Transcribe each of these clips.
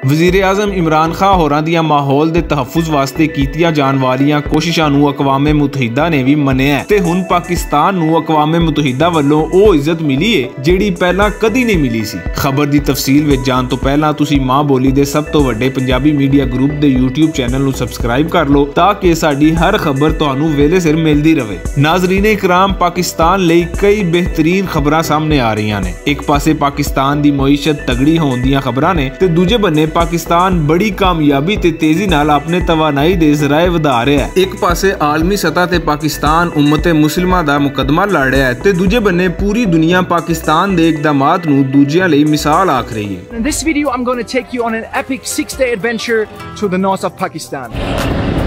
वज़ीर आज़म इमरान खान होरां दियां माहौल दे तहफ़ुज़ वास्ते कीतियां जाण वालियां कोशिशां नूं अक़वामे मुत्तहिदा ने भी मन्निया ते हुण पाकिस्तान नूं अक़वामे मुत्तहिदा वल्लों ओह इज़्ज़त मिली है जिहड़ी पहलां कदी नहीं मिली सी। खबर दी तफसील विच जाण तो पहलां तुसीं मां बोली दे सब तो वड्डे पंजाबी मीडिया ग्रुप दे यूट्यूब चैनल नूं सबसक्राइब कर लो ताकि साडी हर खबर तुहानूं वेले सिर मिलदी रहे। नाज़रीन इकराम, पाकिस्तान लई कई बेहतरीन खबरां सामने आ रही ने। एक पासे पाकिस्तान दी मईशत तगड़ी होण दीयां खबरां ने ते दूजे बन्ने पाकिस्तान बड़ी कामयाबी ते तेजी नाल अपने तवानाई दे ज़राए वधा रहा है। एक पासे आलमी सतह ते पाकिस्तान उम्मत मुस्लिमा दा मुकदमा लड़ रहा है ते दूजे बन्ने पूरी दुनिया पाकिस्तान दे इकदामात नूं दूजियां लई मिसाल आख रही है। In this video, I'm going to take you on an epic 6-day adventure to the north of Pakistan.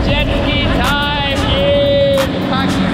Jet ski time in Pakistan.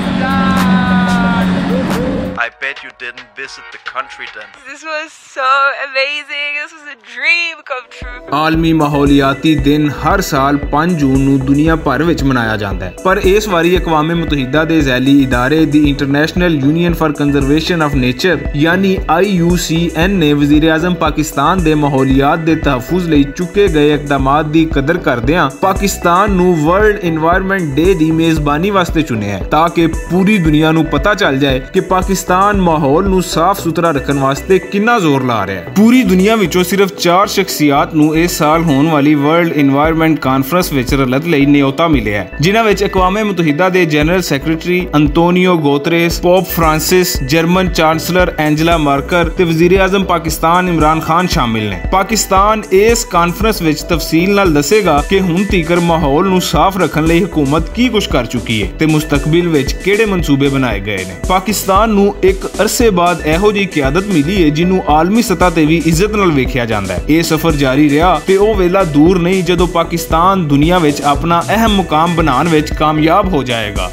I bet you didn't visit the country then. This was so amazing. This was a dream come true. आलमी माहौलियाती दिन हर साल 5 जून नूं दुनिया भर विच मनाया जाता है, पर इस बारी अक़वामे मुत्तहिदा दे ज़ैली इदारे दी International Union for Conservation of Nature यानी IUCN ने वज़ीर आज़म पाकिस्तान दे माहौलियात दे तहफ़ुज़ लई चुके गए इक़दामात दी कदर करदियां पाकिस्तान नूं वर्ल्ड एनवायरनमेंट डे दी मेज़बानी वास्ते चुनिया है ताकि पूरी दुनिया नूं पता चल जाए कि पाकिस्तान माहौल नूं साफ सुथरा रखने वास्ते कितना जोर ला रहा है। पूरी दुनिया विचों सिर्फ 4 शख्सियात नूं इस साल होने वाली वर्ल्ड एनवायरनमेंट कॉन्फ्रेंस विच रलत लई न्योता मिलिया है, जिन्हां विच अक़वामे मुत्तहिदा दे general secretary Antonio Guterres, pope Francis, German chancellor Angela Merkel ते वज़ीर आज़म पाकिस्तान इमरान खान शामिल ने। पाकिस्तान इस कॉन्फ्रेंस विच तफसील नाल दसेगा कि हुण तीकर माहौल नूं साफ रखने लई हुकूमत की कुछ कर चुकी है ते मुस्तकबिल विच किहड़े मंसूबे बनाए गए ने। पाकिस्तान नूं एक अरसे बाद एहो जी क़यादत मिली है जिन्हों आलमी सतह ते भी इज्जत नाल वेखिया जांदा है। ये सफर जारी रहा ते ओ वेला दूर नहीं जदों पाकिस्तान दुनिया विच अपना अहम मुकाम बनाने विच कामयाब हो जाएगा।